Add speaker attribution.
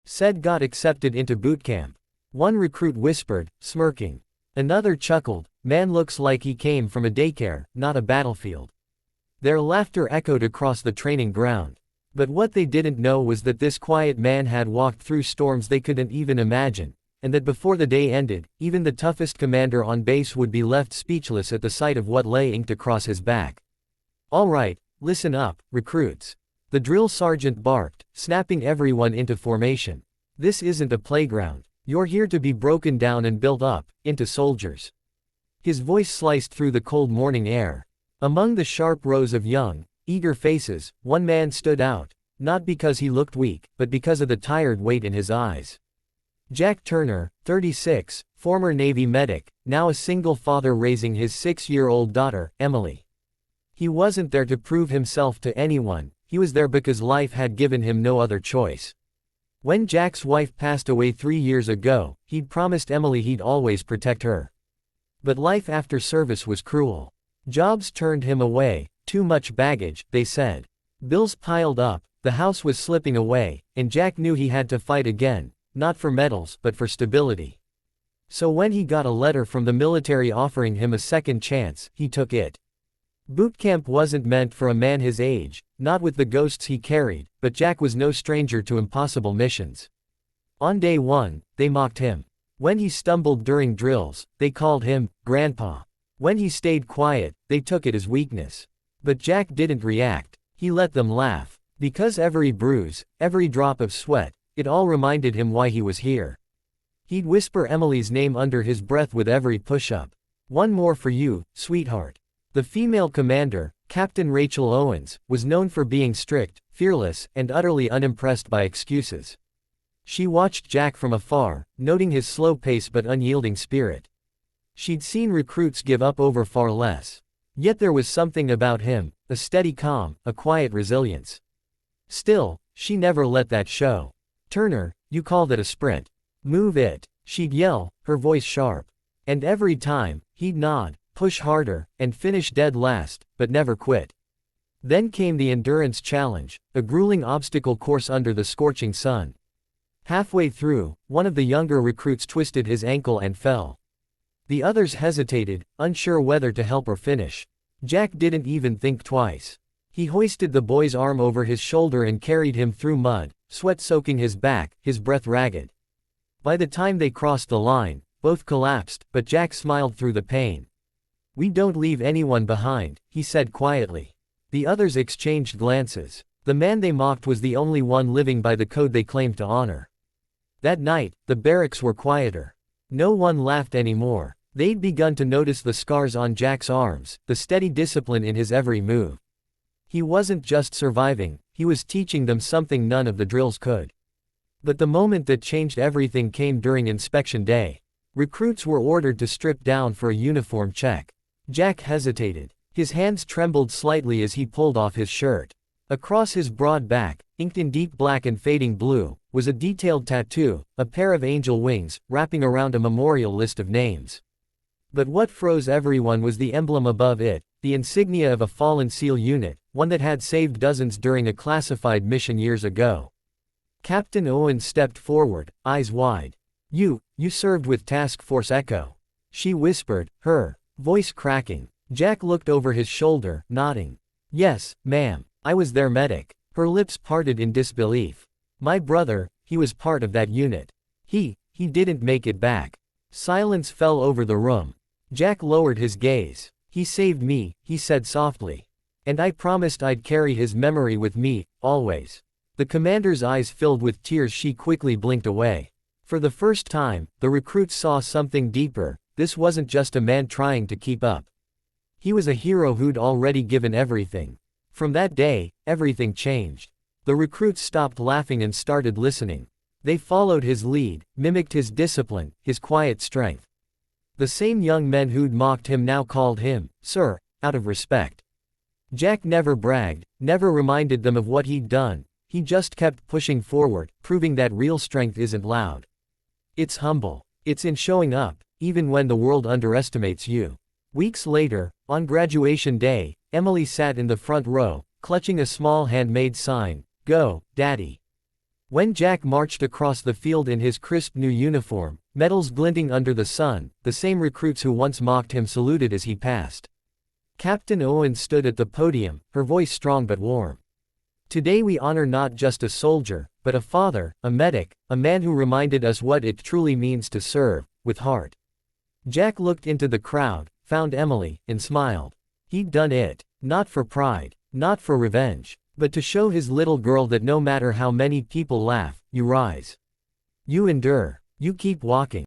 Speaker 1: Said got accepted into bootcamp. One recruit whispered, smirking. Another chuckled, man looks like he came from a daycare, not a battlefield. Their laughter echoed across the training ground. But what they didn't know was that this quiet man had walked through storms they couldn't even imagine, and that before the day ended, even the toughest commander on base would be left speechless at the sight of what lay inked across his back. All right, listen up, recruits. The drill sergeant barked, snapping everyone into formation. This isn't a playground. You're here to be broken down and built up, into soldiers. His voice sliced through the cold morning air. Among the sharp rows of young, eager faces, one man stood out, not because he looked weak, but because of the tired weight in his eyes. Jack Turner, 36, former Navy medic, now a single father raising his 6-year-old daughter, Emily. He wasn't there to prove himself to anyone, he was there because life had given him no other choice. When Jack's wife passed away 3 years ago, he'd promised Emily he'd always protect her. But life after service was cruel. Jobs turned him away, too much baggage, they said. Bills piled up, the house was slipping away, and Jack knew he had to fight again, not for medals but for stability. So when he got a letter from the military offering him a second chance, he took it. Bootcamp wasn't meant for a man his age, not with the ghosts he carried, but Jack was no stranger to impossible missions. On day one, they mocked him. When he stumbled during drills, they called him Grandpa. When he stayed quiet, they took it as weakness. But Jack didn't react. He let them laugh. Because every bruise, every drop of sweat, it all reminded him why he was here. He'd whisper Emily's name under his breath with every push-up. One more for you, sweetheart. The female commander, Captain Rachel Owens, was known for being strict, fearless, and utterly unimpressed by excuses. She watched Jack from afar, noting his slow pace but unyielding spirit. She'd seen recruits give up over far less. Yet there was something about him, a steady calm, a quiet resilience. Still, she never let that show. Turner, you call that a sprint? Move it, she'd yell, her voice sharp. And every time, he'd nod, push harder, and finish dead last, but never quit. Then came the endurance challenge, a grueling obstacle course under the scorching sun. Halfway through, one of the younger recruits twisted his ankle and fell. The others hesitated, unsure whether to help or finish. Jack didn't even think twice. He hoisted the boy's arm over his shoulder and carried him through mud, sweat soaking his back, his breath ragged. By the time they crossed the line, both collapsed, but Jack smiled through the pain. We don't leave anyone behind, he said quietly. The others exchanged glances. The man they mocked was the only one living by the code they claimed to honor. That night, the barracks were quieter. No one laughed anymore. They'd begun to notice the scars on Jack's arms, the steady discipline in his every move. He wasn't just surviving, he was teaching them something none of the drills could. But the moment that changed everything came during inspection day. Recruits were ordered to strip down for a uniform check. Jack hesitated. His hands trembled slightly as he pulled off his shirt. Across his broad back, inked in deep black and fading blue, was a detailed tattoo, a pair of angel wings, wrapping around a memorial list of names. But what froze everyone was the emblem above it, the insignia of a fallen SEAL unit, one that had saved dozens during a classified mission years ago. Captain Owens stepped forward, eyes wide. You served with Task Force Echo. She whispered, her voice cracking. Jack looked over his shoulder, nodding. Yes, ma'am, I was their medic. Her lips parted in disbelief. My brother, he was part of that unit. He didn't make it back. Silence fell over the room. Jack lowered his gaze. He saved me, he said softly. And I promised I'd carry his memory with me, always. The commander's eyes filled with tears. She quickly blinked away. For the first time, the recruits saw something deeper. This wasn't just a man trying to keep up. He was a hero who'd already given everything. From that day, everything changed. The recruits stopped laughing and started listening. They followed his lead, mimicked his discipline, his quiet strength. The same young men who'd mocked him now called him, sir, out of respect. Jack never bragged, never reminded them of what he'd done. He just kept pushing forward, proving that real strength isn't loud. It's humble. It's in showing up, even when the world underestimates you. Weeks later, on graduation day, Emily sat in the front row, clutching a small handmade sign, Go, Daddy. When Jack marched across the field in his crisp new uniform, medals glinting under the sun, the same recruits who once mocked him saluted as he passed. Captain Owen stood at the podium, her voice strong but warm. Today we honor not just a soldier, but a father, a medic, a man who reminded us what it truly means to serve, with heart. Jack looked into the crowd, found Emily, and smiled. He'd done it. Not for pride, not for revenge, but to show his little girl that no matter how many people laugh, you rise. You endure. You keep walking.